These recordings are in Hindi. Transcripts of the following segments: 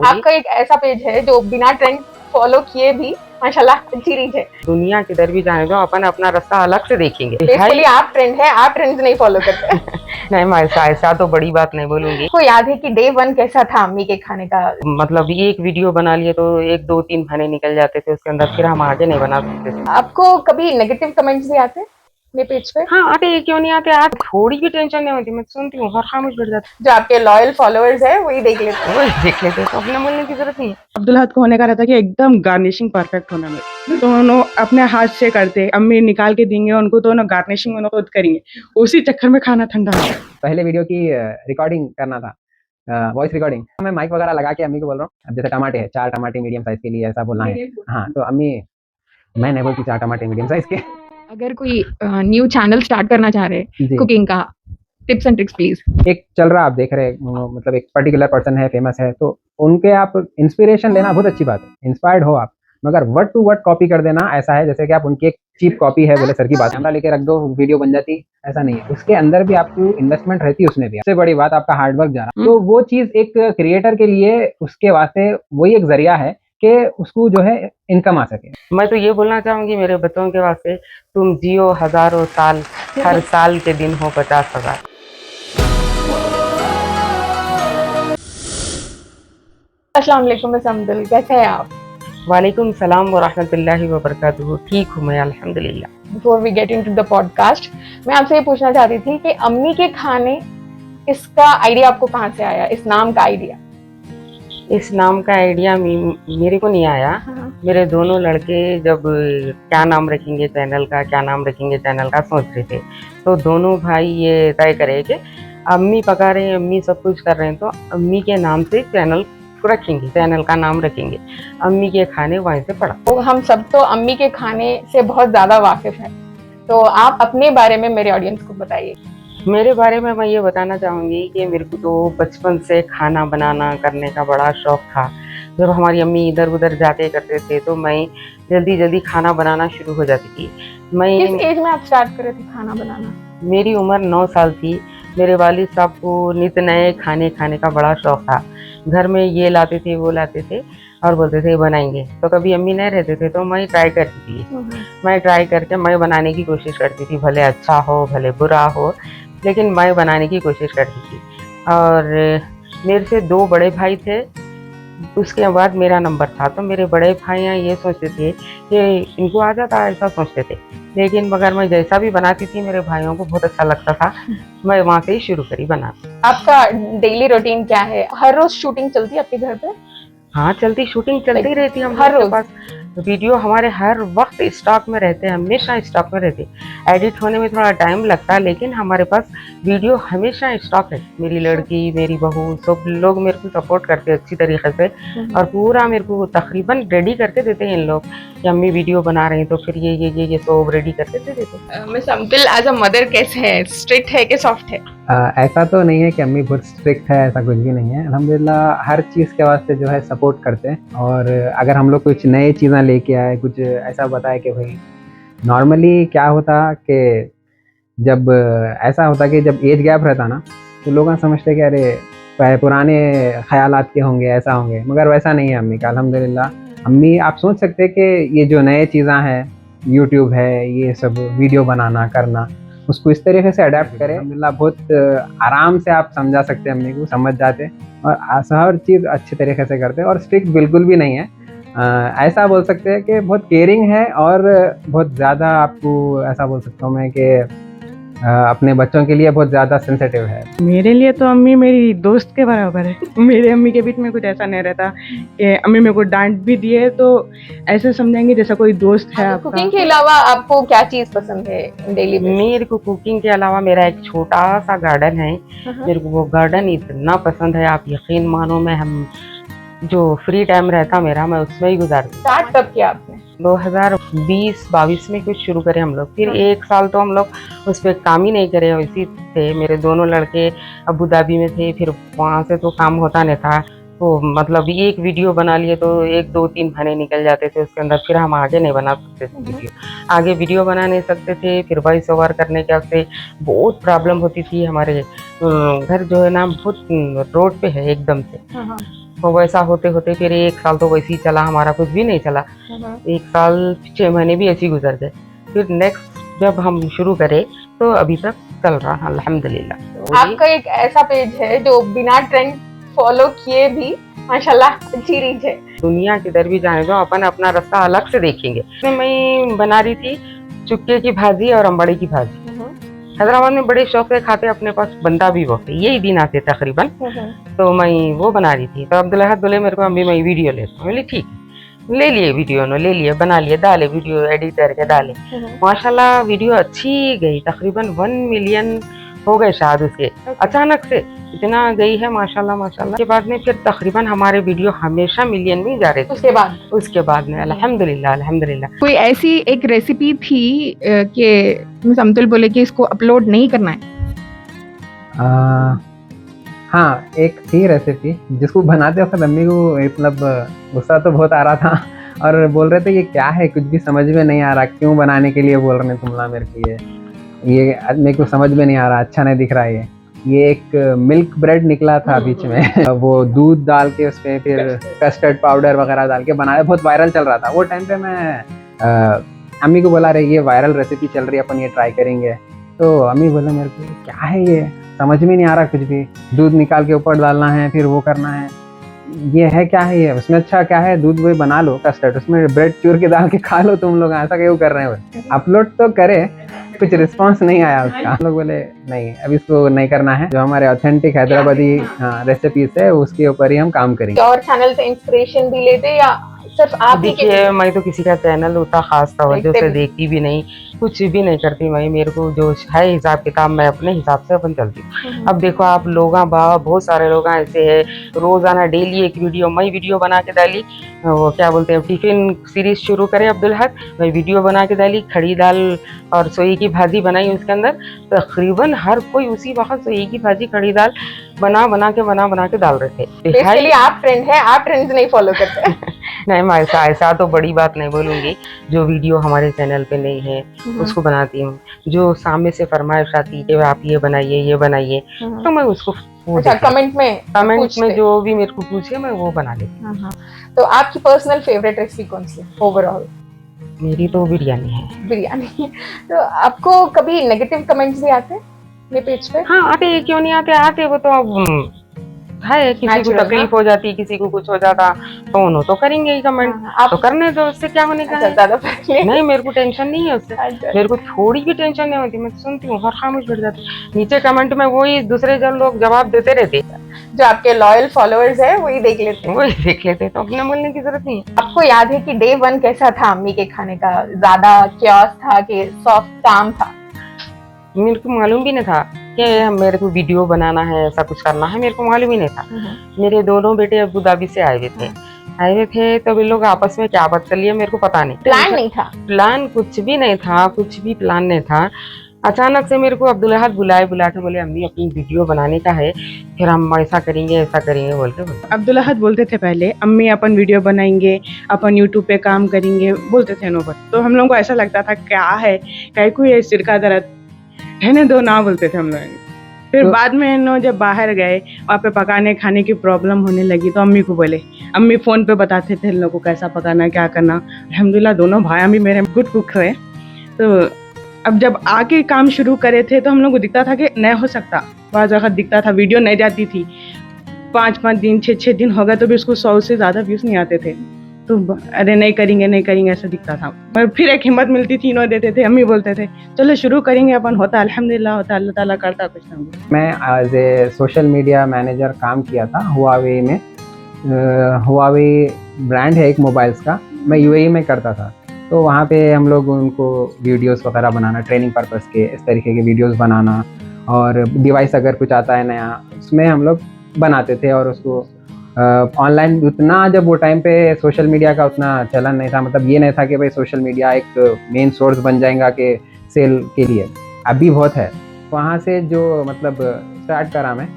आपका एक ऐसा पेज है जो बिना ट्रेंड फॉलो किए भी माशाल्लाह अच्छी रीच है। दुनिया किधर भी जाने दो, अपन अपना रास्ता अलग से देखेंगे। बेसिकली आप ट्रेंड है, आप ट्रेंड्स नहीं फॉलो करते हैं। नहीं, मैं ऐसा तो बड़ी बात नहीं बोलूंगी। को याद है कि डे 1 कैसा था अम्मी के खाने का? मतलब एक वीडियो बना लिए तो 1 2 3 महीने निकल जाते थे उसके अंदर, फिर हम आगे नहीं बना सकते थे। आपको कभी नेगेटिव कमेंट्स भी आते हैं मेरे पेज पे? हाँ आते, क्यों नहीं आते। आज थोड़ी भी टेंशन नहीं होती, मैं सुनती हूँ और खामोश बैठ जाती जो आपके लॉयल फॉलोअर्स है वही देख लेते हैं। हूँ। वही देख लेते तो अपने बोलने की जरूरत नहीं है। अब्दुल हद को होने का रहता कि एकदम गार्निशिंग परफेक्ट होना में, तो उन्होंने अपने हाथ से करते, अम्मी निकाल के देंगे उनको, तो गार्निशिंग उन्होंने खुद करेंगे, उसी चक्कर में खाना ठंडा हो। पहले वीडियो की रिकॉर्डिंग करना था, वॉइस रिकॉर्डिंग। मैं माइक वगैरह लगा के अम्मी को बोल रहा हूँ, अब जैसे टमाटे है, 4 टमाटे मीडियम साइज के लिए ऐसा बोलना है। हाँ तो अम्मी, मैं नहीं बोलती 4 टमाटे मीडियम साइज के। अगर कोई न्यू चैनल स्टार्ट करना चाह रहे हैं कुकिंग का, टिप्स एंड ट्रिक्स प्लीज। एक चल रहा, आप देख रहे मतलब एक पर्टिकुलर पर्सन है, फेमस है, तो उनके आप इंस्पिरेशन लेना बहुत अच्छी बात है, इंस्पायर्ड हो आप, मगर वर्ड टू वर्ड कॉपी कर देना ऐसा है जैसे कि आप उनकी एक चीप कॉपी है, बोले सर की बात, कैमरा लेके रख दो वीडियो बन जाती, ऐसा नहीं है। उसके अंदर भी आपकी इन्वेस्टमेंट रहती है, उसमें भी सबसे बड़ी बात आपका हार्डवर्क जा रहा है। तो वो चीज एक क्रिएटर के लिए, उसके वास्ते वही एक जरिया है कि उसको जो है इनकम आ सके। मैं तो ये बोलना चाहूंगी मेरे बच्चों के वास्ते, तुम जियो हजारों साल, हर साल के दिन हो 50,000। अस्सलाम वालेकुम मिस अब्दुल, कैसे हैं आप? वालेकुम सलाम व रहमतुल्लाहि व बरकातुहू। ठीक हूँ मैं अल्हम्दुलिल्लाह। Before we get into the podcast, मैं आपसे ये पूछना चाहती थी कि अम्मी के खाने, इसका आइडिया आपको कहाँ से आया, इस नाम का आइडिया? इस नाम का आइडिया मेरे को नहीं आया। मेरे दोनों लड़के जब क्या नाम रखेंगे चैनल का, क्या नाम रखेंगे चैनल का सोच रहे थे, तो दोनों भाई ये तय करे कि अम्मी पका रहे हैं, अम्मी सब कुछ कर रहे हैं, तो अम्मी के नाम से चैनल रखेंगे, चैनल का नाम रखेंगे अम्मी के खाने। वहीं से पड़ा। तो हम सब तो अम्मी के खाने से बहुत ज्यादा वाकिफ हैं, तो आप अपने बारे में मेरे ऑडियंस को बताइए। मेरे बारे में मैं ये बताना चाहूँगी कि मेरे को तो बचपन से खाना बनाना करने का बड़ा शौक़ था। जब हमारी अम्मी इधर उधर जाते करते थे तो मैं जल्दी जल्दी खाना बनाना शुरू हो जाती थी। किस एज में आप स्टार्ट करे थे खाना बनाना? मेरी उम्र 9 साल थी। मेरे वालिद साहब को नित नए खाने खाने का बड़ा शौक़ था। घर में ये लाते थे वो लाते थे और बोलते थे बनाएंगे, तो कभी अम्मी नहीं रहते थे तो मैं ट्राई करती थी। मैं ट्राई करके मैं बनाने की कोशिश करती थी, भले अच्छा हो भले बुरा हो, लेकिन मैं बनाने की कोशिश करती थी। और मेरे से 2 बड़े भाई थे, उसके बाद मेरा नंबर था, तो मेरे बड़े भाइयाँ ये सोचते थे कि इनको आ जाता, ऐसा सोचते थे। लेकिन मगर मैं जैसा भी बनाती थी मेरे भाइयों को बहुत अच्छा लगता था, मैं वहाँ से ही शुरू करी बनाना। आपका डेली रूटीन क्या है? हर रोज शूटिंग चलती है आपके घर पे? हाँ चलती, शूटिंग चलती रहती है हम हर रोज। पास। वीडियो हमारे हर वक्त स्टॉक में रहते हैं, हमेशा स्टॉक में रहते हैं। एडिट होने में थोड़ा टाइम लगता है, लेकिन हमारे पास वीडियो हमेशा स्टॉक है। मेरी लड़की, मेरी बहू, सब लोग मेरे को सपोर्ट करते हैं अच्छी तरीके से, और पूरा मेरे को तकरीबन रेडी करके देते हैं इन लोग कि अम्मी वीडियो बना रहे हैं तो फिर ये सब रेडी करके दे देते हैं। Miss Abdul as a mother कैसे है? स्ट्रिक्ट है कि सॉफ्ट है? ऐसा तो नहीं है कि अम्मी बहुत स्ट्रिक्ट है, ऐसा कुछ भी नहीं है। अल्हम्दुलिल्लाह हर चीज़ के वास्ते जो है सपोर्ट करते हैं। और अगर हम लोग कुछ नए चीज़ें लेके आए, कुछ ऐसा बताए कि भाई, नॉर्मली क्या होता कि जब ऐसा होता कि जब एज गैप रहता ना, तो लोग समझते कि अरे पुराने ख्यालात के होंगे, ऐसा होंगे, मगर वैसा नहीं है अम्मी का। अल्हम्दुलिल्लाह अम्मी, आप सोच सकते हैं कि ये जो नए चीज़ें हैं, यूट्यूब है, ये सब वीडियो बनाना करना, उसको इस तरीके से अडेप्ट करें। अल्हम्दुलिल्लाह बहुत आराम से आप समझा सकते हैं, अम्मी को समझ जाते, और हर चीज़ अच्छे तरीके से करते हैं, और स्ट्रिक्ट बिल्कुल भी नहीं है। ऐसा बोल सकते हैं कि बहुत केयरिंग है, और बहुत ज़्यादा, आपको ऐसा बोल सकता हूँ मैं कि अपने बच्चों के लिए बहुत ज़्यादा सेंसिटिव है। मेरे लिए तो अम्मी मेरी दोस्त के बराबर है। मेरे अम्मी के बीच में कुछ ऐसा नहीं रहता कि अम्मी मेरे को डांट भी दिए तो ऐसे समझेंगे जैसा कोई दोस्त है आपका। कुकिंग के अलावा आपको क्या चीज पसंद है डेली में? मेरे को कुकिंग के अलावा मेरा एक छोटा सा गार्डन है। मेरे को वो गार्डन इतना पसंद है, आप यकीन मानो, मैं हम जो फ्री टाइम रहता मेरा, मैं उसमें ही गुजारती। स्टार्ट कब किया आपने? 2020-22 में कुछ शुरू करे हम लोग, फिर 1 साल तो हम लोग उस पर काम ही नहीं करे, वैसे थे। मेरे दोनों लड़के अबू धाबी में थे, फिर वहाँ से तो काम होता नहीं था, तो मतलब एक वीडियो बना लिए तो 1 2 3 महीने निकल जाते थे उसके अंदर, फिर हम आगे नहीं बना सकते थे वीडियो। आगे वीडियो बना नहीं सकते थे, फिर वॉइस ओवर करने के वास्ते बहुत प्रॉब्लम होती थी। हमारे घर जो है ना बहुत रोड पे है एकदम से, तो वैसा होते होते फिर 1 साल तो वैसे ही चला, हमारा कुछ भी नहीं चला। 1 साल 6 महीने भी ऐसे ही गुजर गए। फिर नेक्स्ट जब हम शुरू करे तो अभी तक चल रहा है अल्हम्दुलिल्लाह। आपका एक ऐसा पेज है जो बिना ट्रेंड फॉलो किए भी माशाल्लाह अच्छी रीच है। दुनिया किधर भी जाए तो अपन अपना रास्ता अलग से देखेंगे। मैं बना रही थी चुक्के की भाजी और अम्बड़ी की भाजी। हैदराबाद में बड़े शौक से खाते, अपने पास बनता भी बहुत है, यही दिन आते तकरीबन। तो मैं वो बना रही थी, तो अब्दुल अहद बोले मेरे को अम्मी मैं वीडियो लेता हूँ। बोली ठीक है, ले लिए वीडियो, ले लिए, बना लिए, डाले वीडियो एडिट करके डाले। माशाल्लाह वीडियो अच्छी गई, तकरीबन 1 मिलियन हो गए शायद उसके, अचानक से इतना गई है माशाल्लाह माशाल्लाह। के बाद में फिर तकरीबन हमारे वीडियो हमेशा मिलियन में जा रहे थे। उसके बाद में अल्हम्दुलिल्लाह अल्हम्दुलिल्लाह। कोई ऐसी एक रेसिपी थी कि मिस अमतुल बोले कि इसको अपलोड नहीं करना है? हाँ, एक थी रेसिपी जिसको बनाते वक्त अम्मी को मतलब गुस्सा तो बहुत आ रहा था और बोल रहे थे ये क्या है, कुछ भी समझ में नहीं आ रहा, क्यों बनाने के लिए बोल रहे हैं तुम लोग मेरे को, ये मेरे को समझ में नहीं आ रहा, अच्छा नहीं दिख रहा है। ये एक मिल्क ब्रेड निकला था बीच में वो दूध डाल के उसमें फिर कस्टर्ड पाउडर वगैरह डाल के बनाया, बहुत वायरल चल रहा था वो टाइम पे। मैं अम्मी को बोला रहे ये वायरल रेसिपी चल रही है, अपन ये ट्राई करेंगे। तो अम्मी बोला मेरे को क्या है ये, समझ में नहीं आ रहा कुछ भी, दूध निकाल के ऊपर डालना है फिर वो करना है, ये है क्या है ये, उसमें अच्छा क्या है, दूध वही बना लो कस्टर्ड, उसमें ब्रेड चूर के डाल के खा लो तुम लोग, ऐसा क्यों कर रहे हो। अपलोड तो करे, कुछ रिस्पांस नहीं आया उसका। हम लोग बोले नहीं अब इसको नहीं करना है, जो हमारे ऑथेंटिक हैदराबादी रेसिपीज है उसके ऊपर ही हम काम करेंगे। और चैनल से इंस्पिरेशन भी लेते या सिर्फ आप? देखिए मैं तो किसी का चैनल उतना खास तवज्जो से देखती भी नहीं, कुछ भी नहीं करती मैं, मेरे को जो है हिसाब किताब मैं अपने हिसाब से अपन चलती हूँ। अब देखो आप लोग बहुत सारे लोग ऐसे है, रोजाना डेली एक वीडियो, मैं वीडियो बना के डाली, वो क्या बोलते हैं टिफिन सीरीज शुरू करे अब्दुल अहद, मैं वीडियो बना के डाली, खड़ी दाल और सोई की भाजी बनाई, उसके अंदर तकरीबन हर कोई उसी वक्त सोई की भाजी खड़ी दाल बना के डाल रहे थे। बेसिकली आप ट्रेंड है, आप ट्रेंड्स नहीं फॉलो करते। नहीं मैं ऐसा तो बड़ी बात नहीं बोलूंगी, जो वीडियो हमारे चैनल पे नहीं है उसको बनाती हूँ, जो सामने से फरमाइश आती है कि आप ये बनाइए तो मैं उसको कमेंट में जो भी मेरे को पूछे मैं वो बना लेती हूँ। तो आपकी पर्सनल फेवरेट रेसिपी कौन सी ओवरऑल? मेरी तो बिरयानी है। बिरयानी। तो आपको कभी नेगेटिव कमेंट्स भी आते हैं मेरे पेज पे? हाँ आते, क्यों नहीं आते, वो तो अब है, किसी को तकलीफ हो जाती, किसी को कुछ हो जाता तो उन्होंने तो करेंगे ही कमेंट, तो करने दो, उससे क्या होने का है। नहीं मेरे को टेंशन नहीं है उससे, मेरे को थोड़ी भी टेंशन नहीं होती, मैं सुनती हूँ और खामोश बैठ जाती हूँ। नीचे कमेंट में वही दूसरे जन लोग जवाब देते रहते, जो आपके लॉयल फॉलोअर्स है वही देख लेते तो अपने बोलने की जरूरत नहीं है। आपको याद है कि डे 1 कैसा था अम्मी के खाने का? ज्यादा क्योस था कि सॉफ्ट काम था? मेरे को मालूम भी नहीं था कि मेरे को वीडियो बनाना है, ऐसा कुछ करना है, मेरे को मालूम ही नहीं था। मेरे दोनों बेटे अबू धाबी से आए हुए थे तब इन लोग आपस में क्या बात कर लिया मेरे को पता नहीं, प्लान नहीं था, प्लान कुछ भी नहीं था, कुछ भी प्लान नहीं था। अचानक से मेरे को अब्दुल अहद बुला के बोले अम्मी अपनी वीडियो बनाने का है, फिर हम ऐसा करेंगे बोल के। अब्दुल अहद बोलते थे पहले अम्मी अपन वीडियो बनाएंगे, अपन यूट्यूब पे काम करेंगे बोलते थे नौबत, तो हम लोगों को ऐसा लगता था क्या है, कहीं को ये सिर का दर्द रहने दो ना बोलते थे हम लोग। फिर बाद में नो जब बाहर गए वहाँ पे पकाने खाने की प्रॉब्लम होने लगी तो अम्मी को बोले, अम्मी फ़ोन पे बताते थे इन लोगों को कैसा पकाना क्या करना। अल्हम्दुलिल्लाह दोनों भाई अम्मी मेरे गुड कुक है। तो अब जब आके काम शुरू करे थे तो हम लोग को दिखता था कि नहीं हो सकता, बाज़ वक़्त दिखता था वीडियो नहीं जाती थी, 5-5 दिन 6-6 दिन हो गए तो भी उसको 100 से ज़्यादा व्यूज़ नहीं आते थे, तो अरे नहीं करेंगे ऐसा दिखता था। और फिर एक हिम्मत मिलती थी, इन्हों देते थे, अम्मी बोलते थे चलो शुरू करेंगे अपन, होता अल्हम्दुलिल्लाह होता, अल्लाह ताला करता कुछ ना कुछ। मैं as a social media manager काम किया था हुआवे में। हुआवे ब्रांड है एक मोबाइल्स का, मैं यूएई में करता था। तो वहाँ पे हम लोग उनको वीडियोस वगैरह बनाना, ट्रेनिंग पर्पस के इस तरीके के वीडियोस बनाना, और डिवाइस अगर कुछ आता है नया उसमें हम लोग बनाते थे। और उसको ऑनलाइन उतना, जब वो टाइम पे सोशल मीडिया का उतना चलन नहीं था, मतलब ये नहीं था कि भाई सोशल मीडिया एक मेन सोर्स बन जाएगा कि सेल के लिए, अभी बहुत है। वहाँ से जो मतलब स्टार्ट करा मैं,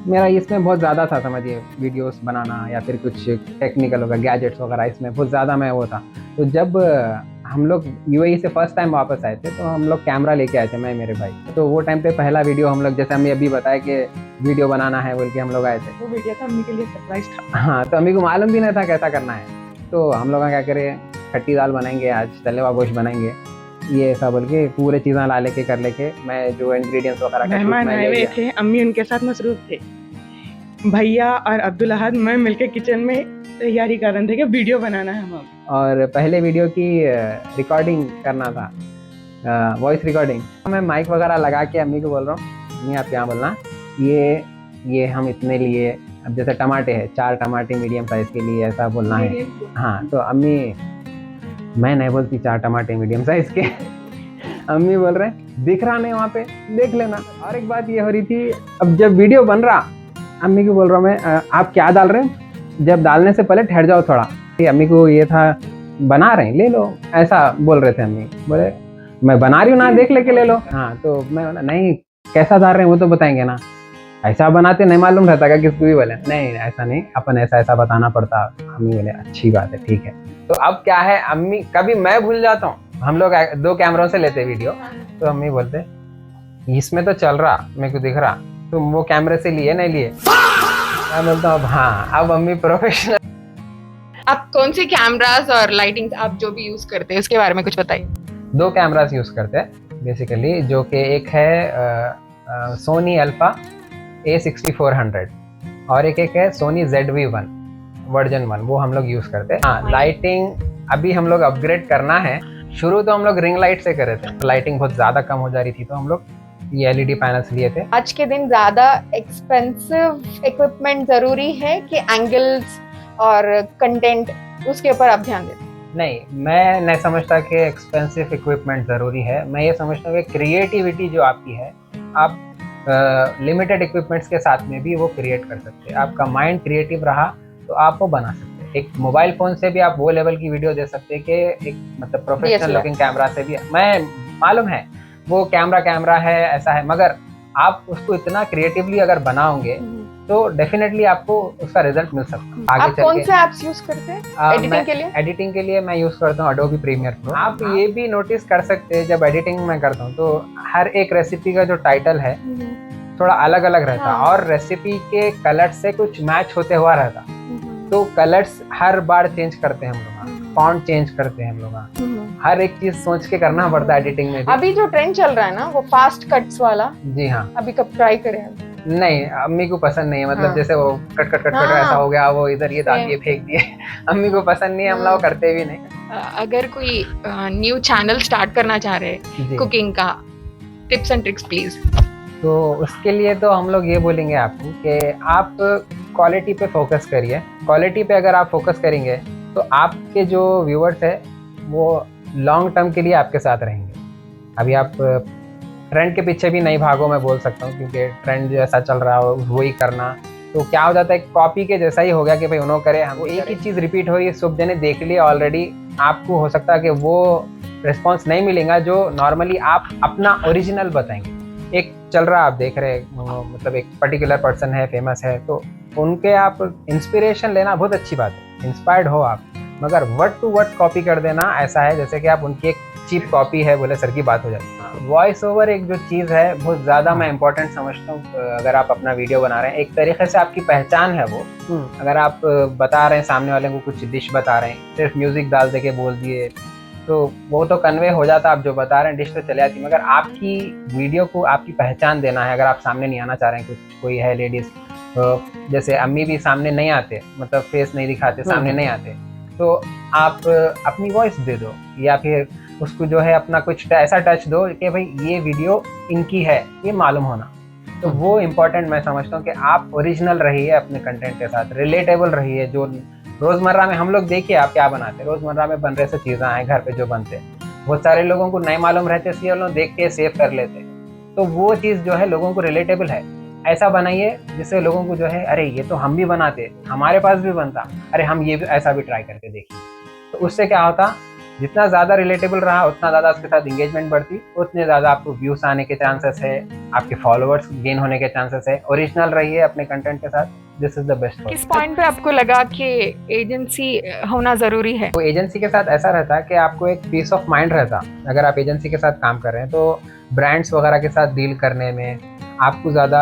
मेरा इसमें बहुत ज़्यादा था, समझिए वीडियोस बनाना या फिर कुछ टेक्निकल होगा, गैजेट्स वगैरह, इसमें बहुत ज़्यादा मैं वो था। तो जब हम लोग यूएई से फर्स्ट टाइम वापस आए थे, तो हम लोग कैमरा लेके आए थे, मैं मेरे भाई। तो वो टाइम पे पहला वीडियो हम लोग, जैसे हमें अभी बताया कि वीडियो बनाना है बोल के हम लोग आए थे। वो वीडियो था अम्मी के लिए सरप्राइज था। हाँ, तो अम्मी को मालूम भी नहीं था कैसा करना है। तो हम लोग क्या करें, खट्टी दाल बनाएंगे आज, तले हुआ गोश्त बनाएंगे, ये ऐसा बोल के पूरे चीज़ें ला लेके कर लेके, मैं जो इंग्रेडिएंट्स वगैरह मेहमान आए हुए थे, अम्मी उनके साथ मसरूफ थे। भैया और अब्दुल अहद मैं मिलके किचन में तैयारी कर रहे थे कि वीडियो बनाना है हम। और पहले वीडियो की रिकॉर्डिंग करना था, वॉइस रिकॉर्डिंग। मैं माइक वगैरह लगा के अम्मी को बोल रहा हूँ, अम्मी आप यहाँ बोलना, ये हम इतने लिए, अब जैसे टमाटे है, 4 टमाटे मीडियम साइज़ के लिए ऐसा बोलना है। हाँ, तो अम्मी, मैं नहीं बोलती 4 टमाटे मीडियम साइज़ के अम्मी बोल रहे हैं दिख रहा नहीं वहाँ पे, देख लेना। और एक बात ये हो रही थी, अब जब वीडियो बन रहा, अम्मी को बोल रहा हूँ मैं, आप क्या डाल रहे हैं, जब डालने से पहले ठहर जाओ थोड़ा। अम्मी को ये था बना रहे हैं ले लो, ऐसा बोल रहे थे। अम्मी बोले मैं बना रही हूँ ना, देख लेके ले लो। हाँ, तो मैं बोला नहीं, कैसा डाल रहे हैं वो तो बताएंगे ना, ऐसा बनाते नहीं मालूम रहता क्या किसको भी। बोले नहीं ऐसा नहीं, अपन ऐसा ऐसा बताना पड़ता। अम्मी बोले अच्छी बात है, ठीक है। तो अब क्या है, अम्मी कभी मैं भूल जाता हूँ, हम लोग 2 कैमरों से लेते वीडियो, तो अम्मी बोलते इसमें तो चल रहा, मेरे को दिख रहा, तुम वो कैमरे से लिए नहीं लिए। मैं बोलता हूँ हाँ, अब अम्मी प्रोफेशनल। आप कौन से कैमरास और लाइटिंग्स आप जो भी यूज करते हैं उसके बारे में कुछ बताइए। 2 कैमरास यूज़ करते हैं बेसिकली, जो कि एक है सोनी अल्फा A6400 और एक है सोनी ZV-1 वर्जन 1, वो हम लोग यूज़ करते हैं। हाँ, लाइटिंग अभी हम लोग अपग्रेड करना है। शुरू तो हम लोग रिंग लाइट से कर रहे थे, लाइटिंग बहुत ज़्यादा कम हो जा रही थी, तो हम लोग ये LED पैनल्स लिए थे। आज के दिन ज्यादा एक्सपेंसिव इक्विपमेंट जरूरी है कि एंगल्स और कंटेंट उसके ऊपर आप ध्यान देते हैं? नहीं, मैं नहीं समझता कि एक्सपेंसिव इक्विपमेंट ज़रूरी है। मैं ये समझता हूँ कि क्रिएटिविटी जो आपकी है, आप लिमिटेड इक्विपमेंट्स के साथ में भी वो क्रिएट कर सकते हैं। आपका माइंड क्रिएटिव रहा तो आप वो बना सकते हैं। एक मोबाइल फ़ोन से भी आप वो लेवल की वीडियो दे सकते हैं कि एक मतलब प्रोफेशनल लुकिंग कैमरा से भी। मैं मालूम है वो कैमरा है, ऐसा है, मगर आप उसको इतना क्रिएटिवली अगर बनाओगे तो डेफिनेटली आपको उसका रिजल्ट मिल सकता है आगे आप चल कौन के। से ऐप्स यूज करते हैं एडिटिंग के लिए? एडिटिंग के लिए मैं यूज़ करता हूँ Adobe Premiere Pro। आप ये भी नोटिस कर सकते हैं, जब एडिटिंग मैं करता हूँ तो हर एक रेसिपी का जो टाइटल है थोड़ा अलग अलग रहता है, और रेसिपी के कलर्स से कुछ मैच होते हुआ रहता, तो कलर्स हर बार चेंज करते हैं हम लोग, फॉन्ट चेंज करते हैं हम लोग, हर एक चीज सोच के करना पड़ता है एडिटिंग में भी। अभी जो ट्रेंड चल रहा है ना वो फास्ट कट्स वाला, जी हाँ। अभी कब ट्राई करें? नहीं, अम्मी को पसंद नहीं है, मतलब हाँ। जैसे वो कट हाँ। ऐसा हो गया, वो इधर ये डाल दिए फेंक दिए अम्मी को पसंद नहीं है, हम लोग करते भी नहीं। अगर कोई न्यू चैनल स्टार्ट करना चाह रहे हैं जी। कुकिंग का, टिप्स एंड ट्रिक्स प्लीज। तो उसके लिए तो हम लोग ये बोलेंगे आपको कि आप क्वालिटी पे फोकस करिए। क्वालिटी पे अगर आप फोकस करेंगे तो आपके जो व्यूअर्स है वो लॉन्ग टर्म के लिए आपके साथ रहेंगे। अभी आप ट्रेंड के पीछे भी नहीं भागो, मैं बोल सकता हूँ, क्योंकि ट्रेंड जैसा चल रहा हो वही करना, तो क्या हो जाता है कॉपी के जैसा ही हो गया कि भाई उन्होंने करे, हम एक ही चीज़ रिपीट हो रही, सब जने देख लिए ऑलरेडी, आपको हो सकता है कि वो रिस्पॉन्स नहीं मिलेगा जो नॉर्मली आप अपना ओरिजिनल बताएंगे। एक चल रहा आप देख रहे मतलब एक पर्टिकुलर पर्सन है, फेमस है, तो उनके आप इंस्पिरेशन लेना बहुत अच्छी बात है, इंस्पायर्ड हो आप, मगर वर्ड टू वर्ड कॉपी कर देना ऐसा है जैसे कि आप उनकी एक चीप कॉपी है बोले सर की बात हो जाती है। वॉइस ओवर एक जो चीज़ है बहुत ज़्यादा मैं इंपॉर्टेंट समझता हूँ। अगर आप अपना वीडियो बना रहे हैं, एक तरीके से आपकी पहचान है वो। अगर आप बता रहे हैं सामने वाले को कुछ डिश बता रहे हैं, सिर्फ म्यूज़िक डाल दे के बोल दिए तो वो तो कन्वे हो जाता, आप जो बता रहे हैं डिश तो चले आती, मगर आपकी वीडियो को आपकी पहचान देना है। अगर आप सामने नहीं आना चाह रहे हैं, कुछ कोई है लेडीज़, तो जैसे अम्मी भी सामने नहीं आते, मतलब फेस नहीं दिखाते, सामने नहीं आते, तो आप अपनी वॉइस दे दो, या फिर उसको जो है अपना कुछ ऐसा टच दो कि भाई ये वीडियो इनकी है, ये मालूम होना। तो वो इम्पोर्टेंट मैं समझता हूँ कि आप ओरिजिनल रहिए अपने कंटेंट के साथ, रिलेटेबल रहिए। जो रोज़मर्रा में हम लोग देखिए आप क्या बनाते हैं, रोज़मर्रा में बन रहे से चीज़ें हैं घर पे जो बनते हैं, बहुत सारे लोगों को नहीं मालूम रहते, इसलिए लोग देख के सेव कर लेते हैं। तो वो चीज़ जो है लोगों को रिलेटेबल है, ऐसा बनाइए जिससे लोगों को जो है अरे ये तो हम भी बनाते, हमारे पास भी बनता, अरे हम ये भी ऐसा भी ट्राई करके देखिए। तो उससे क्या होता, जितना ज़्यादा रिलेटेबल रहा उतना ज़्यादा उसके साथ इंगेजमेंट बढ़ती, उतने ज़्यादा आपको व्यूज़ आने के चांसेस है, आपके फॉलोअर्स गेन होने के चांसेस है। ओरिजिनल रहिए अपने कंटेंट के साथ, दिस इज द बेस्ट। किस पॉइंट पे आपको लगा कि एजेंसी होना जरूरी है? तो एजेंसी के साथ ऐसा रहता है कि आपको एक पीस ऑफ माइंड रहता, अगर आप एजेंसी के साथ काम कर रहे हैं तो ब्रांड्स वगैरह के साथ डील करने में आपको ज़्यादा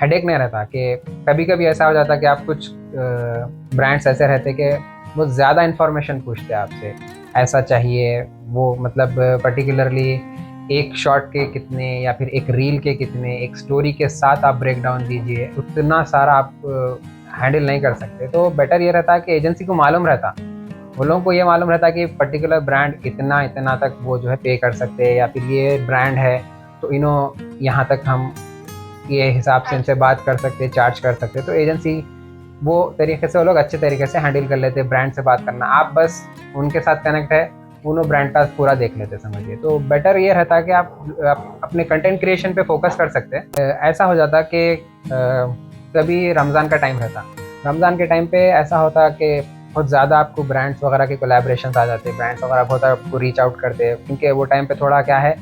हेडेक नहीं रहता। कि कभी कभी ऐसा हो जाता कि आप कुछ ब्रांड्स ऐसे रहते कि वो ज़्यादा इन्फॉर्मेशन पूछते हैं आपसे, ऐसा चाहिए वो, मतलब पर्टिकुलरली एक शॉट के कितने या फिर एक रील के कितने, एक स्टोरी के साथ आप ब्रेक डाउन दीजिए, उतना सारा आप हैंडल नहीं कर सकते। तो बेटर ये रहता है कि एजेंसी को मालूम रहता, वो लोगों को ये मालूम रहता कि पर्टिकुलर ब्रांड इतना इतना तक वो जो है पे कर सकते हैं, या फिर ये ब्रांड है तो यहाँ तक हम ये हिसाब से इनसे बात कर सकते हैं, चार्ज कर सकते हैं। तो एजेंसी वो तरीके से वो लोग अच्छे तरीके से हैंडल कर लेते हैं ब्रांड से बात करना। आप बस उनके साथ कनेक्ट है, उन्होंने ब्रांड का पूरा देख लेते समझिए। तो बेटर ये रहता है कि आप अपने कंटेंट क्रिएशन पे फोकस कर सकते हैं। ऐसा हो जाता कि कभी रमज़ान का टाइम रहता, रमज़ान के टाइम पे ऐसा होता कि बहुत ज़्यादा आपको ब्रांड्स वगैरह के कोलैबोरेशंस आ जाते हैं, ब्रांड्स वगैरह बहुत आपको रीच आउट करते हैं, क्योंकि वो टाइम पे थोड़ा क्या है,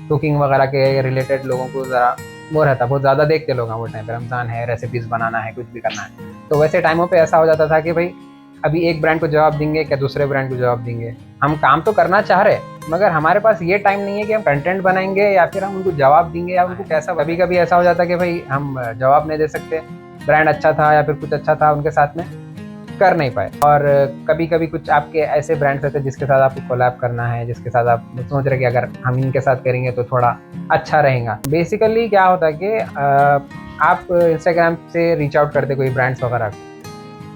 कुकिंग वगैरह के रिलेटेड लोगों को ज़रा वो रहता, बहुत ज़्यादा देखते लोग हैं वो टाइम पे, रमज़ान है, रेसिपीज़ बनाना है, कुछ भी करना है। तो वैसे टाइमों पे ऐसा हो जाता था कि भाई अभी एक ब्रांड को जवाब देंगे क्या दूसरे ब्रांड को जवाब देंगे। हम काम तो करना चाह रहे मगर हमारे पास ये टाइम नहीं है कि हम कंटेंट बनाएंगे या फिर हम उनको जवाब देंगे या उनको कैसा। कभी कभी ऐसा हो जाता कि भाई हम जवाब नहीं दे सकते, ब्रांड अच्छा था या फिर कुछ अच्छा था उनके साथ में कर नहीं पाए। और कभी कभी कुछ आपके ऐसे ब्रांड्स रहते हैं जिसके साथ आपको कोलैब करना है, जिसके साथ आप सोच रहे कि अगर हम इनके साथ करेंगे तो थोड़ा अच्छा रहेगा। बेसिकली क्या होता है कि आप इंस्टाग्राम से रीच आउट करते कोई ब्रांड्स वगैरह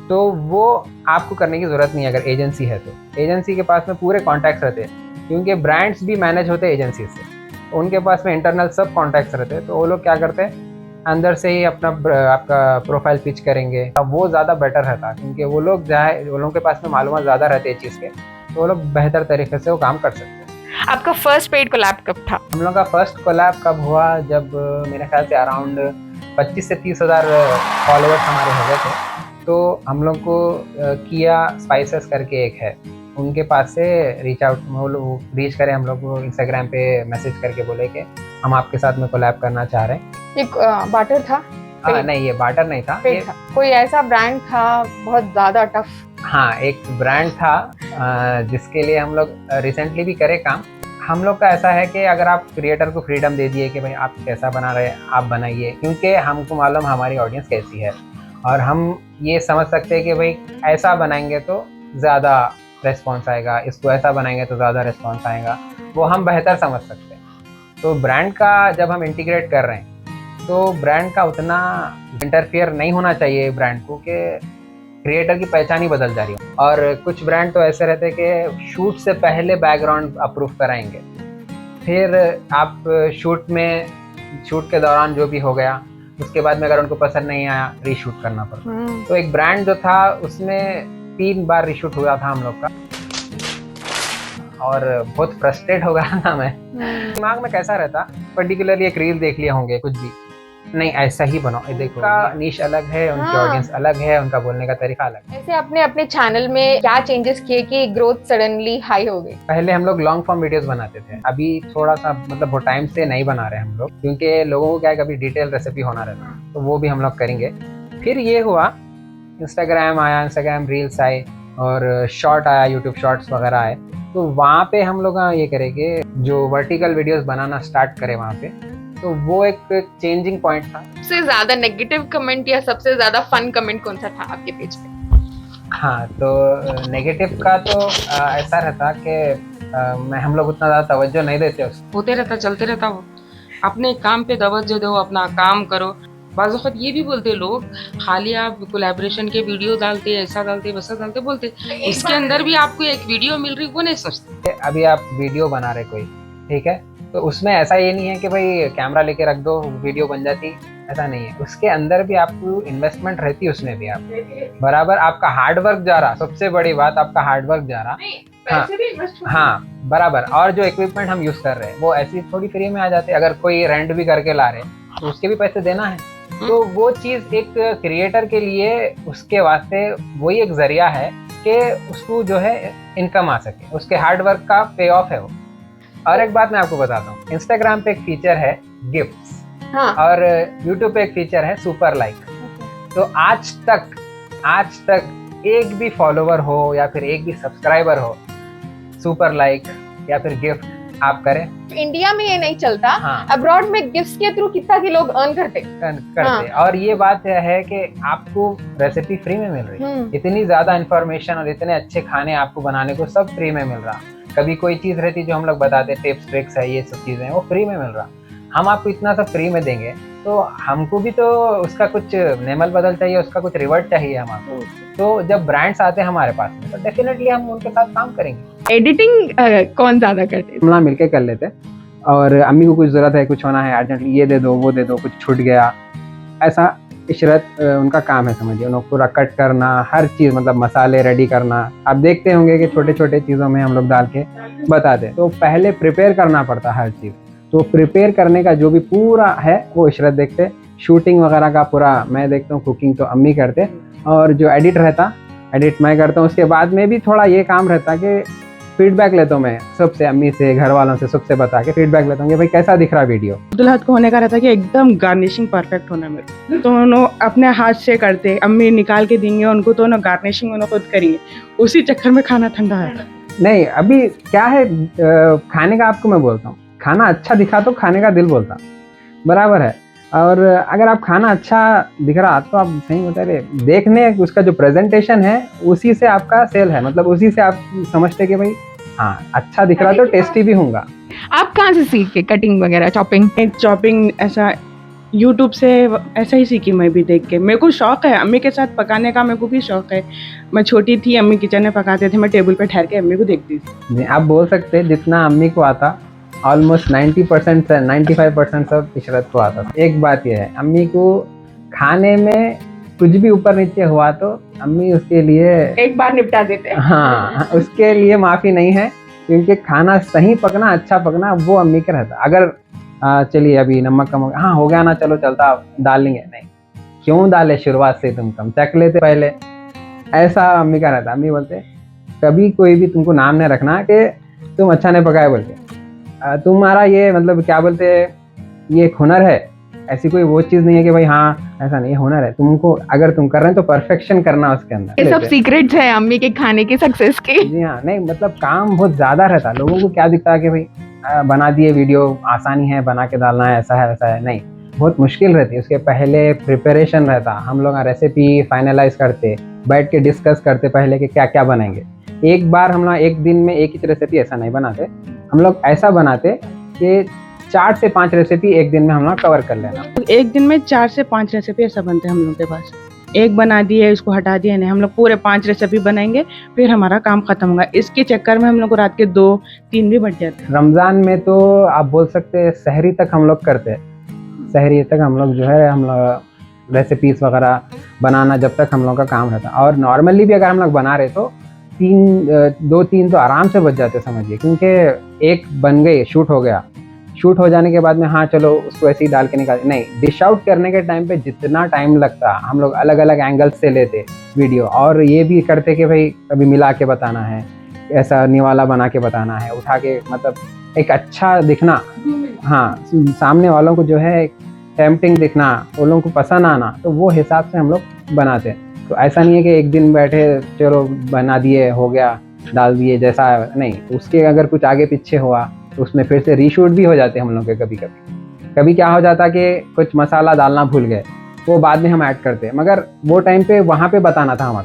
तो वो आपको करने की ज़रूरत नहीं है अगर एजेंसी है तो। एजेंसी के पास में पूरे कॉन्टैक्ट्स रहते हैं, क्योंकि ब्रांड्स भी मैनेज होते हैं एजेंसी से, तो उनके पास में इंटरनल सब कॉन्टैक्ट्स रहते हैं। तो वो लोग क्या करते हैं, अंदर से ही अपना आपका प्रोफाइल पिच करेंगे, अब वो ज़्यादा बेटर रहता है, क्योंकि वो लोग वो लोगों के पास में मालूमात ज़्यादा रहते हैं चीज़ के, तो वो लोग बेहतर तरीके से वो काम कर सकते हैं। आपका फर्स्ट पेड कोलैब कब था? हम लोग का फर्स्ट कोलैब कब हुआ, जब मेरे ख्याल से अराउंड 25 से 30 हज़ार फॉलोअर्स हमारे हो गए थे। तो हम लोग को किया स्पाइसेस करके एक है, उनके पास से रीच करें, हम लोग को इंस्टाग्राम पे मैसेज करके बोले कि हम आपके साथ में कोलैब करना चाह रहे हैं। एक बाटर था? नहीं, ये बाटर नहीं था, ये था। कोई ऐसा ब्रांड था बहुत ज़्यादा टफ? हाँ, एक ब्रांड था जिसके लिए हम लोग रिसेंटली भी करे काम। हम लोग का ऐसा है कि अगर आप क्रिएटर को फ्रीडम दे दिए कि भाई आप कैसा बना रहे हैं आप बनाइए, क्योंकि हमको मालूम हमारी ऑडियंस कैसी है और हम ये समझ सकते हैं कि भाई ऐसा बनाएंगे तो ज़्यादा रिस्पॉन्स आएगा, इसको ऐसा बनाएंगे तो ज़्यादा रिस्पॉन्स आएगा, वो हम बेहतर समझ सकते हैं। तो ब्रांड का जब हम इंटीग्रेट कर रहे हैं तो ब्रांड का उतना इंटरफियर नहीं होना चाहिए ब्रांड को कि क्रिएटर की पहचान ही बदल जा रही है। और कुछ ब्रांड तो ऐसे रहते हैं कि शूट से पहले बैकग्राउंड अप्रूव कराएंगे, फिर आप शूट के दौरान जो भी हो गया उसके बाद में अगर उनको पसंद नहीं आया रीशूट करना पड़ता। तो एक ब्रांड जो था उसमें 3 बार रीशूट हुआ था हम लोग का और बहुत फ्रस्ट्रेट हो गया था मैं। दिमाग में कैसा रहता, पर्टिकुलरली एक रील देख लिए होंगे, कुछ भी नहीं ऐसा ही बनाओ, ये देखो का नीश अलग है, उनकी ऑडियंस अलग है, उनका बोलने का तरीका अलग है। ऐसे आपने अपने चैनल में क्या चेंजेस किए कि ग्रोथ सडनली हाई हो गई? पहले हम लोग लॉन्ग फॉर्म वीडियोस बनाते थे, अभी थोड़ा सा मतलब बहुत टाइम से नहीं बना रहे हम लोग, क्योंकि लोगों को क्या है कभी डिटेल रेसिपी होना रहता, तो वो भी हम लोग करेंगे। फिर ये हुआ इंस्टाग्राम आया, इंस्टाग्राम रील्स आए और शॉर्ट आया, यूट्यूब शॉर्ट्स वगैरह आए, तो वहाँ पे हम लोग ये करेंगे जो वर्टिकल वीडियोस बनाना स्टार्ट करें वहाँ पे, तो वो एक चेंजिंग पॉइंट था। सबसे ज्यादा नेगेटिव कमेंट या सबसे ज्यादा फन कमेंट कौन सा था आपके पेज पे? हाँ, तो नेगेटिव का तो ऐसा रहता कि हम लोग उतना ज़्यादा तवज्जो नहीं देते उसको, होते रहता, चलते रहता, वो अपने काम पे तवज्जो दो, अपना काम करो। बाज़ वक़्त ये भी बोलते लोग, खाली आप कोलैबोरेशन के वीडियो डालते, ऐसा डालते वैसा डालते बोलते, इसके अंदर भी आपको एक वीडियो मिल रही, वो नहीं सोचते। अभी आप वीडियो बना रहे कोई, ठीक है, तो उसमें ऐसा ये नहीं है कि भाई कैमरा लेके रख दो वीडियो बन जाती, ऐसा नहीं है, उसके अंदर भी आपको इन्वेस्टमेंट रहती है, उसमें भी आप बराबर आपका हार्डवर्क जा रहा, सबसे बड़ी बात आपका हार्डवर्क जा रहा। हाँ बराबर, और जो इक्विपमेंट हम यूज कर रहे हैं वो ऐसी थोड़ी फ्री में आ जाते हैं, अगर कोई रेंट भी करके ला रहे तो उसके भी पैसे देना है। तो वो चीज़ एक क्रिएटर के लिए उसके वास्ते वही एक जरिया है कि उसको जो है इनकम आ सके, उसके हार्डवर्क का पे ऑफ है वो। और एक बात मैं आपको बताता हूँ, इंस्टाग्राम पे एक फीचर है गिफ्ट्स, हाँ। और यूट्यूब पे एक फीचर है सुपर लाइक। तो आज तक एक भी फॉलोवर हो या फिर एक भी सब्सक्राइबर हो, सुपर लाइक या फिर गिफ्ट आप करें। इंडिया में ये नहीं चलता, हाँ, अब्रॉड में गिफ्ट्स के थ्रू कितना के लोग अर्न करते। करते। और ये बात है कि आपको रेसिपी फ्री में मिल रही है, इतनी ज्यादा इन्फॉर्मेशन और इतने अच्छे खाने आपको बनाने को सब फ्री में मिल रहा। कभी कोई चीज रहती जो हम लोग बताते टिप्स ट्रिक्स है, ये सब चीजें वो फ्री में मिल रहा। हम आपको इतना सब फ्री में देंगे तो हमको भी तो उसका कुछ नेमल बदल चाहिए, उसका कुछ रिवर्ट चाहिए हम आपको। तो जब ब्रांड्स आते हैं हमारे पास में तो डेफिनेटली हम उनके साथ काम करेंगे। एडिटिंग कौन ज्यादा करते हैं? हम लोग मिलके कर लेते हैं। और अम्मी को कुछ ज़रूरत है, कुछ होना है अर्जेंटली, ये दे दो वो दे दो, कुछ छूट गया, ऐसा इशरत उनका काम है, समझिए। उन्हें पूरा कट करना, हर चीज़, मतलब मसाले रेडी करना। आप देखते होंगे कि छोटे छोटे चीज़ों में हम लोग डाल के बताते, तो पहले प्रिपेयर करना पड़ता हर चीज़। तो प्रिपेयर करने का जो भी पूरा है वो इशरत देखते, शूटिंग वगैरह का पूरा मैं देखता हूँ, कुकिंग तो अम्मी करते, और जो एडिट रहता एडिट मैं करता हूँ। उसके बाद में भी थोड़ा ये काम रहता कि फीडबैक लेता हूँ मैं सबसे, अम्मी से, घर वालों से, सबसे बता के फीडबैक लेता हूँ कि भाई कैसा दिख रहा वीडियो। दुल्हन को होने का रहता है कि एकदम गार्निशिंग परफेक्ट होना मेरे, तो उन्होंने अपने हाथ से करते, अम्मी निकाल के देंगे उनको, तो उन्होंने गार्निशिंग उन्होंने खुद करेंगे, उसी चक्कर में खाना ठंडा है। नहीं, अभी क्या है, खाने का आपको मैं बोलता हूँ, खाना अच्छा दिखा तो खाने का दिल बोलता, बराबर है। और अगर आप खाना अच्छा दिख रहा तो आप सही बता रहे, देखने उसका जो प्रेजेंटेशन है उसी से आपका सेल है, मतलब उसी से आप समझते कि भाई हाँ अच्छा दिख रहा तो टेस्टी भी होगा। आप कहाँ से सीख के कटिंग वगैरह, चॉपिंग ऐसा यूट्यूब से ऐसा ही सीखी मैं भी देख के। मेरे को शौक है अम्मी के साथ पकाने का, मेरे को भी शौक है। मैं छोटी थी, अम्मी किचन में पकाते थे, मैं टेबल पे ठहर के अम्मी को देखती थी। आप बोल सकते हैं जितना अम्मी को आता ऑलमोस्ट 90% से 95% सब इशरत को आता। एक बात यह है, अम्मी को खाने में कुछ भी ऊपर नीचे हुआ तो अम्मी उसके लिए एक बार निपटा देते हैं। हाँ, उसके लिए माफ़ी नहीं है, क्योंकि खाना सही पकना, अच्छा पकना वो अम्मी का रहता। अगर चलिए अभी नमक कम हो गया, हाँ हो गया ना, चलो चलता, डाल लेंगे, नहीं क्यों डाले, शुरुआत से तुम कम चख लेते पहले, ऐसा अम्मी का रहता। अम्मी बोलते कभी कोई भी तुमको नाम नहीं रखना कि तुम अच्छा नहीं पकाए, बोलते तुम्हारा ये मतलब क्या बोलते ये एक हुनर है, ऐसी कोई वो चीज़ नहीं है कि भाई हाँ ऐसा नहीं, हुनर है तुमको, अगर तुम कर रहे हैं तो परफेक्शन करना उसके अंदर। ये सब सीक्रेट्स है अम्मी के खाने के सक्सेस के। जी हाँ, नहीं मतलब काम बहुत ज़्यादा रहता, लोगों को क्या दिखता है कि भाई बना दिए वीडियो, आसानी है बना के डालना है, ऐसा है वैसा है, नहीं बहुत मुश्किल रहती है। उसके पहले प्रिपरेशन रहता, हम लोग रेसिपी फाइनलाइज करते, बैठ के डिस्कस करते पहले कि क्या क्या बनाएंगे। एक बार हम लोग एक दिन में एक ही रेसिपी ऐसा नहीं बनाते, हम लोग ऐसा बनाते कि 4 से 5 रेसिपी एक दिन में हम लोग कवर कर लेना। एक दिन में 4 से 5 रेसिपी ऐसा बनते हैं हम लोग के पास। एक बना दिए, इसको हटा दिया, नहीं हम लोग पूरे 5 रेसिपी बनाएंगे, फिर हमारा काम खत्म होगा। इसके चक्कर में हम लोग को रात के 2-3 भी बढ़ जाते हैं। रमज़ान में तो आप बोल सकते हैं सहरी तक हम लोग करते हैं, सहरी तक हम लोग जो है हम लोग रेसिपीज़ वगैरह बनाना जब तक हम लोग का काम रहता। और नॉर्मली भी अगर हम लोग बना रहे तो 2-3 तो आराम से बच जाते समझिए, क्योंकि एक बन गई, शूट हो गया, शूट हो जाने के बाद में हाँ चलो उसको ऐसे ही डाल के निकाल, नहीं डिश आउट करने के टाइम पे जितना टाइम लगता हम लोग अलग अलग एंगल्स से लेते वीडियो, और ये भी करते कि भाई कभी मिला के बताना है, ऐसा निवाला बना के बताना है, उठा के, मतलब एक अच्छा दिखना, हाँ सामने वालों को जो है टेम्पटिंग दिखना, वो लोगों को पसंद आना, तो वो हिसाब से हम लोग बनाते हैं। तो ऐसा नहीं है कि एक दिन बैठे चलो बना दिए हो गया डाल दिए, जैसा नहीं, उसके अगर कुछ आगे पीछे हुआ तो उसमें फिर से रीशूट भी हो जाते हैं हम लोग के। कभी क्या हो जाता कि कुछ मसाला डालना भूल गए, वो बाद में हम ऐड करते हैं, मगर वो टाइम पे वहाँ पे बताना था हमें,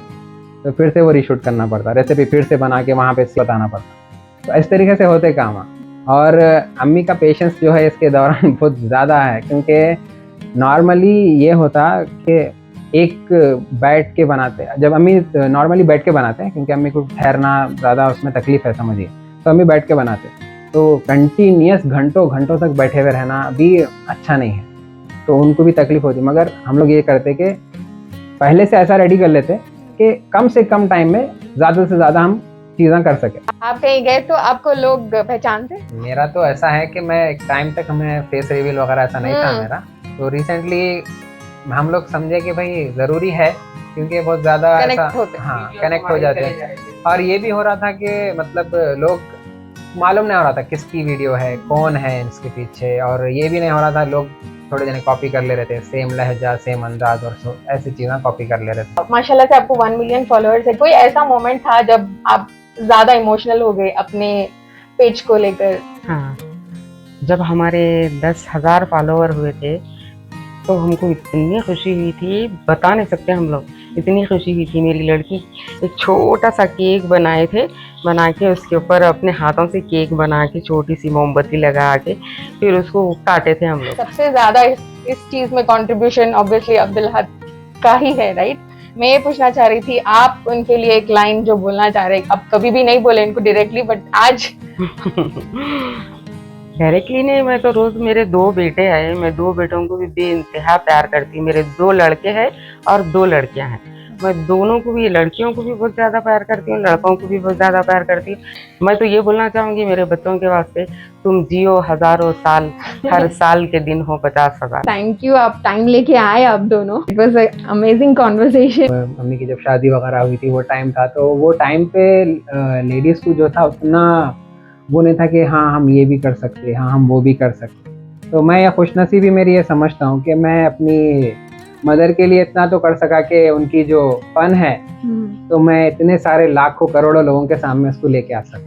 तो फिर से वो रीशूट करना पड़ता, रेसिपी फिर से बना के वहाँ पे बताना पड़ता। तो इस तरीके से होते काम। और अम्मी का पेशेंस जो है इसके दौरान बहुत ज़्यादा है, क्योंकि नॉर्मली ये होता कि एक बैठ के बनाते, जब अम्मी नॉर्मली बैठ के बनाते हैं, क्योंकि अम्मी को ठहरना ज़्यादा उसमें तकलीफ़ है समझिए, तो अम्मी बैठ के बनाते, तो कंटिन्यूस घंटों तक बैठे हुए रहना भी अच्छा नहीं है, तो उनको भी तकलीफ होती। मगर हम लोग ये करते कि पहले से ऐसा रेडी कर लेते कि कम से कम टाइम में ज़्यादा से ज़्यादा हम चीज़ें कर सके। आप कहीं गए तो आपको लोग पहचानते? मेरा तो ऐसा है कि मैं एक टाइम तक हमें फेस रिवील वगैरह ऐसा नहीं था मेरा, तो रिसेंटली हम लोग समझे कि भाई ज़रूरी है, क्योंकि बहुत ज़्यादा ऐसा हाँ कनेक्ट हो जाते हैं। और ये भी हो रहा था कि मतलब लोग मालूम नहीं हो रहा था किसकी वीडियो है, कौन है इसके पीछे, और ये भी नहीं हो रहा था लोग थोड़े जने कॉपी कर ले रहे थे, सेम लहजा, सेम अंदाज और ऐसी चीज़ें कॉपी कर ले रहे थे। माशाल्लाह से आपको 1 मिलियन फॉलोअर्स है। कोई ऐसा मोमेंट था जब आप ज्यादा इमोशनल हो गए अपने पेज को लेकर? हाँ, जब हमारे 10,000 फॉलोवर हुए थे तो हमको इतनी खुशी हुई थी, बता नहीं सकते हम लोग, इतनी खुशी हुई थी। मेरी लड़की एक छोटा सा केक बनाए थे, बना के उसके ऊपर अपने हाथों से केक बना के छोटी सी मोमबत्ती लगा के फिर उसको काटे थे हम लोग। सबसे ज्यादा इस चीज में कंट्रीब्यूशन ऑब्वियसली अब्दुल हक का ही है, राइट? मैं ये पूछना चाह रही थी, आप उनके लिए एक लाइन जो बोलना चाह रहे, अब कभी भी नहीं बोले इनको डायरेक्टली, बट आज डायरेक्टली नहीं, मैं तो रोज, मेरे 2 बेटे हैं, मैं 2 बेटों को भी बेइंतहा प्यार करती हूँ। मेरे 2 लड़के हैं और 2 लड़कियां हैं। मैं दोनों को भी, लड़कियों को भी बहुत ज़्यादा प्यार करती हूँ, लड़कों को भी बहुत ज़्यादा प्यार करती हूँ। मैं तो ये बोलना चाहूँगी मेरे बच्चों के वास्ते, तुम जियो हज़ारों साल, हर साल के दिन हो 50,000। थैंक यू, आप टाइम लेके आए आप दोनों। It was amazing conversation. Mummy की जब शादी वगैरह हुई थी वो टाइम था, तो वो टाइम पे लेडीज़ को जो था उतना वो नहीं था कि हाँ हम ये भी कर सकते, हाँ हम वो भी कर सकते। तो मैं ये खुशनसीबी मेरी ये समझता हूँ कि मैं अपनी मदर के लिए इतना तो कर सका कि उनकी जो फन है तो मैं इतने सारे लाखों करोड़ों लोगों के सामने उसको लेके आ सका।